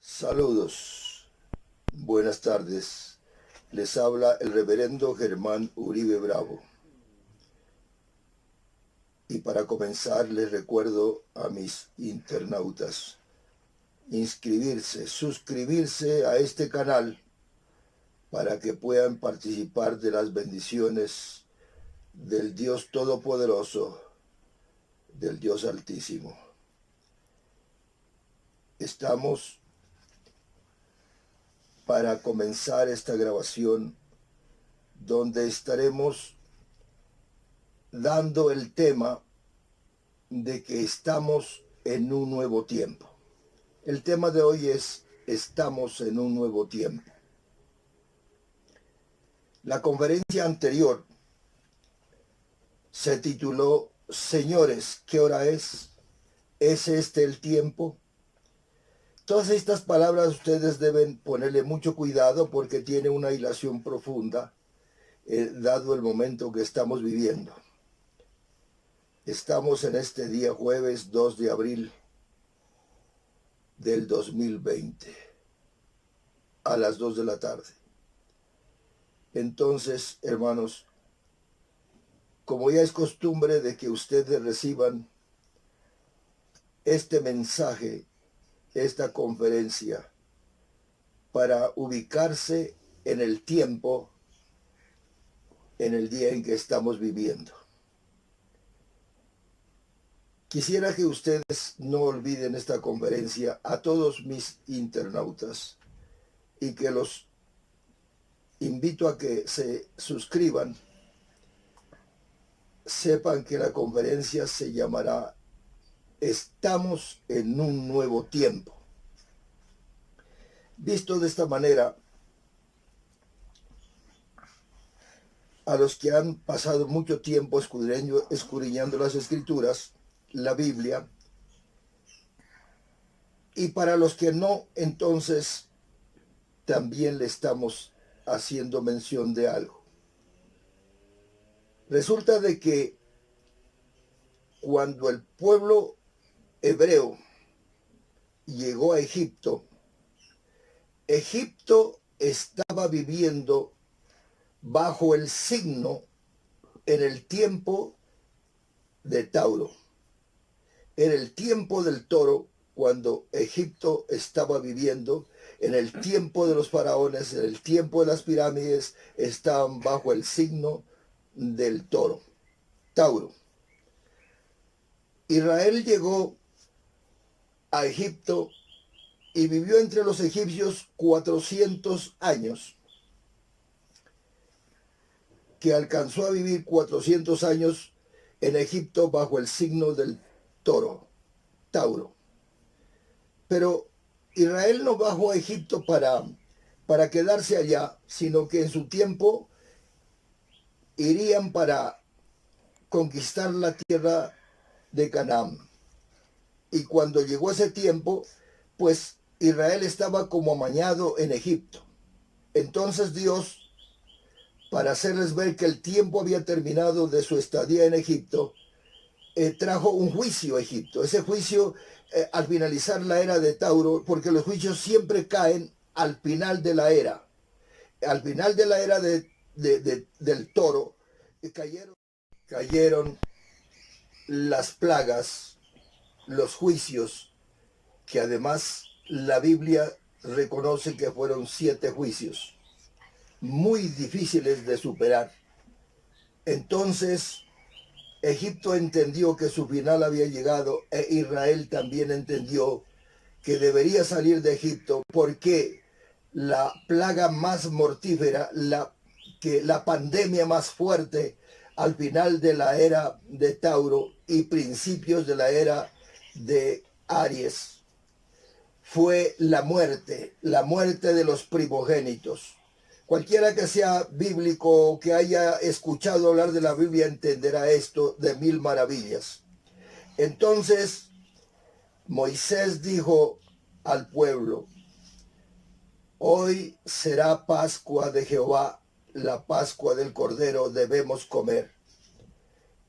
Saludos, buenas tardes. Les habla el reverendo Germán Uribe Bravo. Y para comenzar les recuerdo a mis internautas suscribirse a este canal para que puedan participar de las bendiciones del Dios Todopoderoso, del Dios Altísimo. Estamos para comenzar esta grabación donde estaremos dando el tema de que estamos en un nuevo tiempo. El tema de hoy es: estamos en un nuevo tiempo. La conferencia anterior se tituló Señores, ¿qué hora es? ¿Es este el tiempo? Todas estas palabras ustedes deben ponerle mucho cuidado porque tiene una hilación profunda, dado el momento que estamos viviendo. Estamos en este día jueves 2 de abril del 2020, a las 2 de la tarde. Entonces, hermanos, como ya es costumbre de que ustedes reciban este mensaje, esta conferencia, para ubicarse en el tiempo, en el día en que estamos viviendo. Quisiera que ustedes no olviden esta conferencia a todos mis internautas y que los invito a que se suscriban. Sepan que la conferencia se llamará Estamos en un nuevo tiempo. Visto de esta manera, a los que han pasado mucho tiempo escudriñando las Escrituras, la Biblia, y para los que no, entonces también le estamos haciendo mención de algo. Resulta de que cuando el pueblo hebreo llegó a Egipto, Egipto estaba viviendo bajo el signo en el tiempo de Tauro. En el tiempo del toro, cuando Egipto estaba viviendo, en el tiempo de los faraones, en el tiempo de las pirámides, estaban bajo el signo del toro, Tauro. Israel llegó a Egipto y vivió entre los egipcios 400 años, que alcanzó a vivir 400 años en Egipto bajo el signo del toro, Tauro. Pero Israel no bajó a Egipto para quedarse allá, sino que en su tiempo irían para conquistar la tierra de Canaán. Y cuando llegó ese tiempo, pues Israel estaba como amañado en Egipto. Entonces Dios, para hacerles ver que el tiempo había terminado de su estadía en Egipto, trajo un juicio a Egipto. Ese juicio, al finalizar la era de Tauro, porque los juicios siempre caen al final de la era. Al final de la era del toro, cayeron las plagas, los juicios, que además la Biblia reconoce que fueron 7 juicios, muy difíciles de superar. Entonces, Egipto entendió que su final había llegado e Israel también entendió que debería salir de Egipto porque la plaga más mortífera, la pandemia más fuerte al final de la era de Tauro y principios de la era de Aries, fue la muerte de los primogénitos. Cualquiera que sea bíblico o que haya escuchado hablar de la Biblia entenderá esto de mil maravillas. Entonces Moisés dijo al pueblo: hoy será Pascua de Jehová, la Pascua del Cordero debemos comer.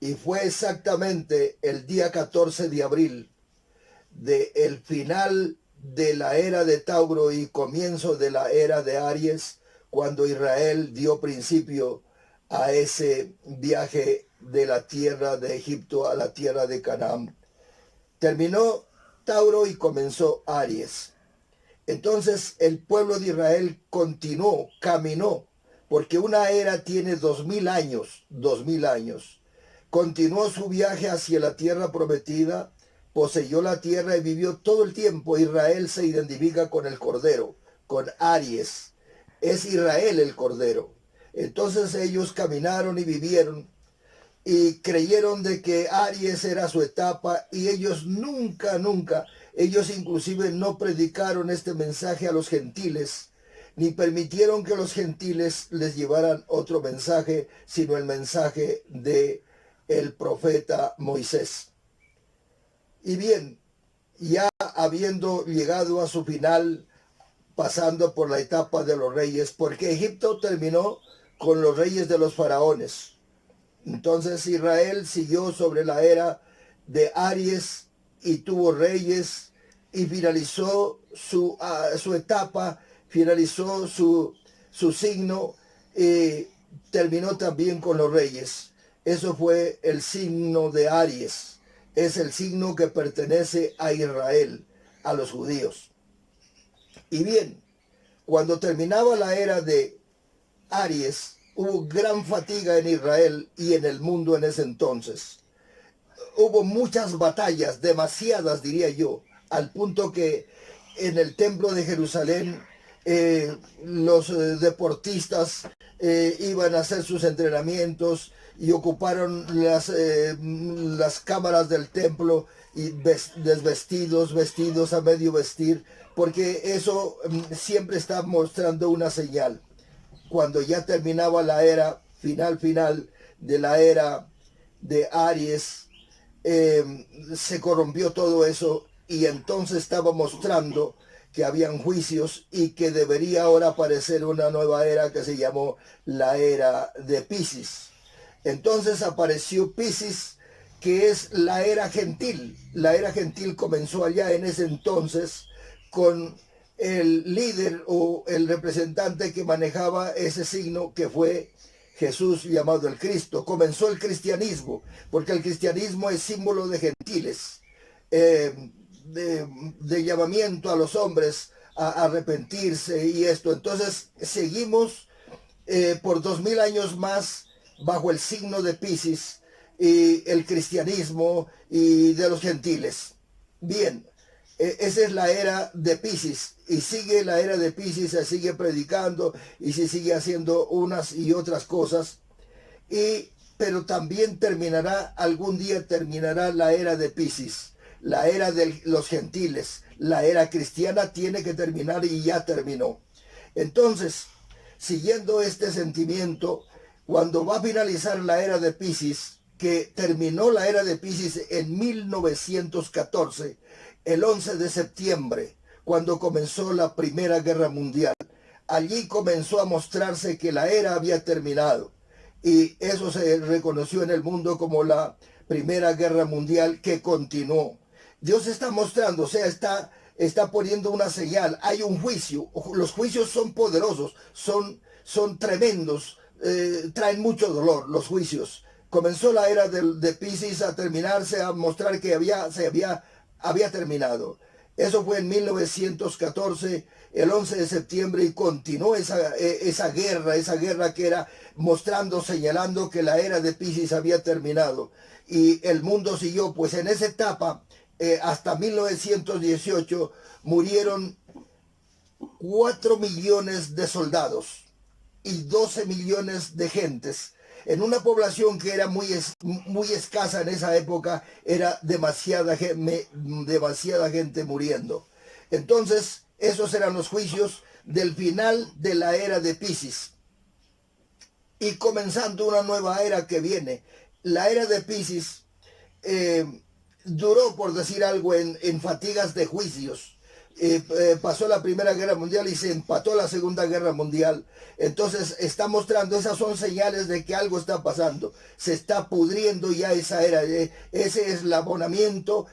Y fue exactamente el día 14 de abril del final de la era de Tauro y comienzo de la era de Aries, cuando Israel dio principio a ese viaje de la tierra de Egipto a la tierra de Canaán. Terminó Tauro y comenzó Aries. Entonces el pueblo de Israel continuó, caminó, porque una era tiene 2000 años, 2000 años. Continuó su viaje hacia la tierra prometida, poseyó la tierra y vivió todo el tiempo. Israel se identifica con el Cordero, con Aries. Es Israel el Cordero. Entonces ellos caminaron y vivieron y creyeron de que Aries era su etapa, y ellos nunca, ellos inclusive no predicaron este mensaje a los gentiles, ni permitieron que los gentiles les llevaran otro mensaje, sino el mensaje de el profeta Moisés. Y bien, ya habiendo llegado a su final, pasando por la etapa de los reyes, porque Egipto terminó con los reyes de los faraones. Entonces Israel siguió sobre la era de Aries y tuvo reyes y finalizó su etapa, finalizó su signo y terminó también con los reyes. Eso fue el signo de Aries. Es el signo que pertenece a Israel, a los judíos. Y bien, cuando terminaba la era de Aries, hubo gran fatiga en Israel y en el mundo en ese entonces. Hubo muchas batallas, demasiadas diría yo, al punto que en el templo de Jerusalén los deportistas iban a hacer sus entrenamientos y ocuparon las cámaras del templo y desvestidos, vestidos a medio vestir, porque eso siempre está mostrando una señal. Cuando ya terminaba la era final de la era de Aries, se corrompió todo eso, y entonces estaba mostrando que habían juicios y que debería ahora aparecer una nueva era que se llamó la era de Piscis. Entonces apareció Piscis, que es la era gentil. La era gentil comenzó allá en ese entonces con el líder o el representante que manejaba ese signo, que fue Jesús, llamado el Cristo. Comenzó el cristianismo, porque el cristianismo es símbolo de gentiles, de llamamiento a los hombres a arrepentirse y esto. Entonces seguimos por 2000 años más bajo el signo de Piscis y el cristianismo y de los gentiles. Bien, esa es la era de Piscis, y sigue la era de Piscis, se sigue predicando y se sigue haciendo unas y otras cosas, pero también algún día terminará la era de Piscis, la era de los gentiles. La era cristiana tiene que terminar y ya terminó. Entonces, siguiendo este sentimiento, cuando va a finalizar la era de Piscis, que terminó la era de Piscis en 1914, el 11 de septiembre, cuando comenzó la Primera Guerra Mundial. Allí comenzó a mostrarse que la era había terminado, y eso se reconoció en el mundo como la Primera Guerra Mundial, que continuó. Dios está mostrando, o sea, está poniendo una señal. Hay un juicio. Los juicios son poderosos, son tremendos, traen mucho dolor los juicios. Comenzó la era de Piscis a terminarse, a mostrar que había terminado. Eso fue en 1914, el 11 de septiembre, y continuó esa guerra que era mostrando, señalando que la era de Piscis había terminado. Y el mundo siguió, pues en esa etapa, hasta 1918, murieron 4 millones de soldados y 12 millones de gentes. En una población que era muy escasa en esa época, era demasiada gente muriendo. Entonces, esos eran los juicios del final de la era de Piscis. Y comenzando una nueva era que viene. La era de Piscis duró, por decir algo, en fatigas de juicios, pasó la Primera Guerra Mundial y se empató la Segunda Guerra Mundial. Entonces está mostrando, esas son señales de que algo está pasando. Se está pudriendo ya esa era. Ese eslabonamiento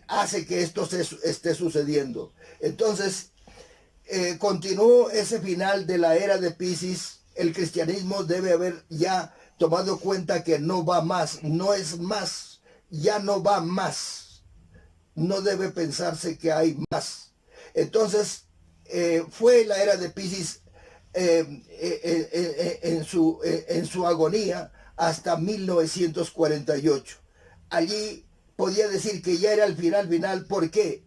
hace que esto esté sucediendo. Entonces continuó ese final de la era de Piscis. El cristianismo debe haber ya tomado cuenta que no va más, no es más, ya no va más. No debe pensarse que hay más. Entonces, fue la era de Piscis en su agonía hasta 1948. Allí podía decir que ya era el final. ¿Por qué?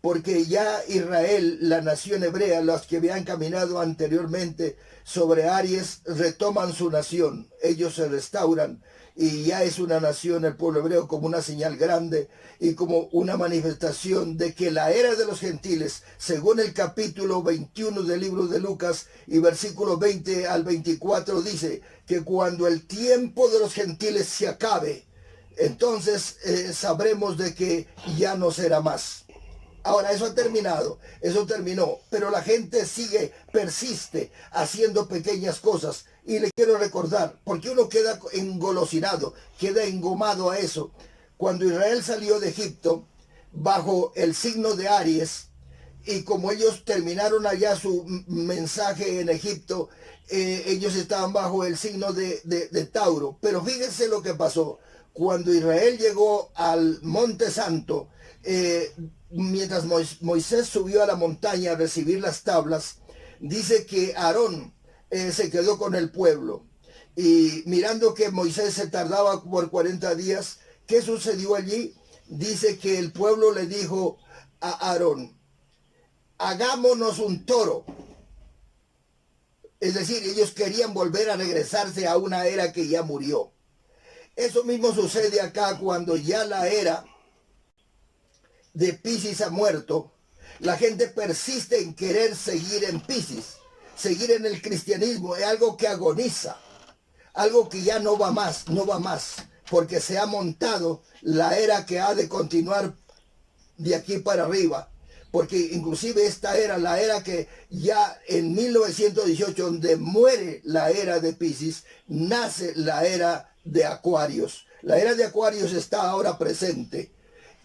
Porque ya Israel, la nación hebrea, los que habían caminado anteriormente sobre Aries, retoman su nación. Ellos se restauran y ya es una nación, el pueblo hebreo, como una señal grande y como una manifestación de que la era de los gentiles, según el capítulo 21 del libro de Lucas y versículo 20 al 24, dice que cuando el tiempo de los gentiles se acabe, entonces sabremos de que ya no será más. Ahora, eso ha terminado, eso terminó, pero la gente persiste haciendo pequeñas cosas. Y le quiero recordar, porque uno queda engolosinado, queda engomado a eso. Cuando Israel salió de Egipto, bajo el signo de Aries, y como ellos terminaron allá su mensaje en Egipto, ellos estaban bajo el signo de Tauro. Pero fíjense lo que pasó. Cuando Israel llegó al Monte Santo, mientras Moisés subió a la montaña a recibir las tablas, dice que Aarón se quedó con el pueblo. Y mirando que Moisés se tardaba por 40 días, ¿qué sucedió allí? Dice que el pueblo le dijo a Aarón, hagámonos un toro. Es decir, ellos querían volver a regresarse a una era que ya murió. Eso mismo sucede acá cuando ya la era de Piscis ha muerto. La gente persiste en querer seguir en Piscis, seguir en el cristianismo. Es algo que agoniza, algo que ya no va más, porque se ha montado la era que ha de continuar de aquí para arriba. Porque inclusive esta era, la era que ya en 1918, donde muere la era de Piscis, nace la era de Acuarios. La era de Acuarios está ahora presente.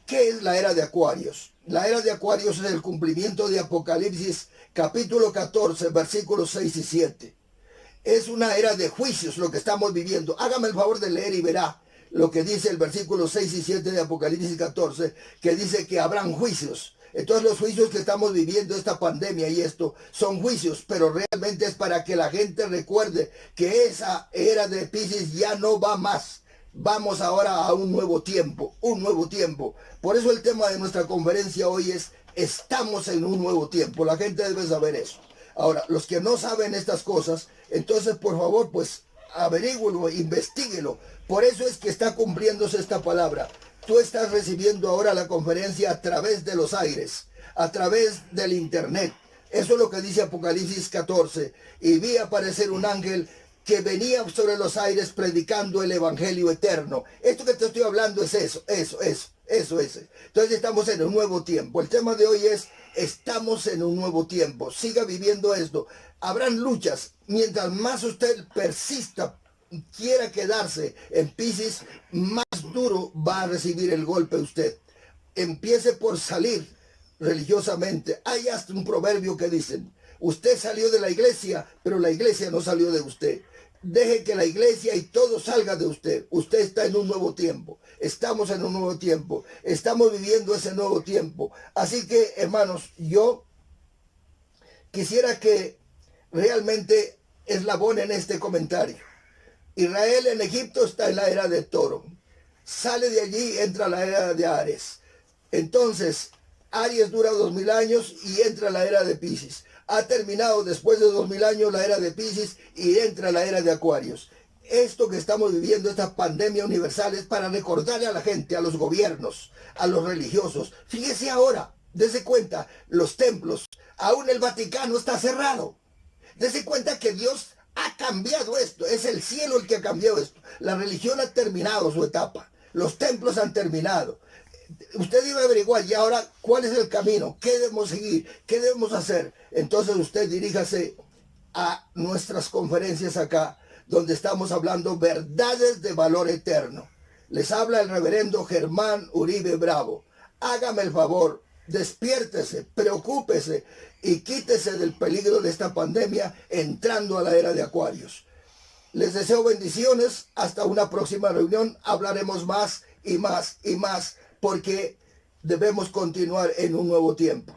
¿Qué es la era de Acuarios? La era de Acuarios es el cumplimiento de Apocalipsis capítulo 14, versículos 6 y 7. Es una era de juicios lo que estamos viviendo. Hágame el favor de leer y verá lo que dice el versículo 6 y 7 de Apocalipsis 14, que dice que habrán juicios. Entonces los juicios que estamos viviendo, esta pandemia y esto, son juicios, pero realmente es para que la gente recuerde que esa era de Piscis ya no va más. Vamos ahora a un nuevo tiempo, un nuevo tiempo. Por eso el tema de nuestra conferencia hoy es, estamos en un nuevo tiempo. La gente debe saber eso. Ahora, los que no saben estas cosas, entonces por favor, pues averígüelo, investíguelo. Por eso es que está cumpliéndose esta palabra. Tú estás recibiendo ahora la conferencia a través de los aires, a través del internet. Eso es lo que dice Apocalipsis 14. Y vi aparecer un ángel que venía sobre los aires predicando el evangelio eterno. Esto que te estoy hablando es eso. Entonces estamos en un nuevo tiempo. El tema de hoy es, estamos en un nuevo tiempo. Siga viviendo esto. Habrán luchas. Mientras más usted persista, quiera quedarse en Piscis, más duro va a recibir el golpe usted. Empiece por salir religiosamente. Hay hasta un proverbio que dicen, usted salió de la iglesia, pero la iglesia no salió de usted. Deje que la iglesia y todo salga de usted. Usted está en un nuevo tiempo. Estamos en un nuevo tiempo. Estamos viviendo ese nuevo tiempo. Así que, hermanos, yo quisiera que realmente eslabonen este comentario. Israel en Egipto está en la era de Toro. Sale de allí, entra la era de Aries. Entonces, Aries dura 2000 años y entra la era de Piscis. Ha terminado después de 2000 años la era de Piscis y entra la era de Acuarios. Esto que estamos viviendo, esta pandemia universal, es para recordarle a la gente, a los gobiernos, a los religiosos. Fíjese ahora, dése cuenta, los templos, aún el Vaticano está cerrado. Dese cuenta que Dios ha cambiado esto. Es el cielo el que ha cambiado esto. La religión ha terminado su etapa. Los templos han terminado. usted debe averiguar, y ahora, ¿cuál es el camino? ¿Qué debemos seguir? ¿Qué debemos hacer? Entonces usted diríjase a nuestras conferencias acá, donde estamos hablando verdades de valor eterno. Les habla el reverendo Germán Uribe Bravo. Hágame el favor, despiértese, preocúpese y quítese del peligro de esta pandemia entrando a la era de Acuarios. Les deseo bendiciones. Hasta una próxima reunión. Hablaremos más y más y más porque debemos continuar en un nuevo tiempo.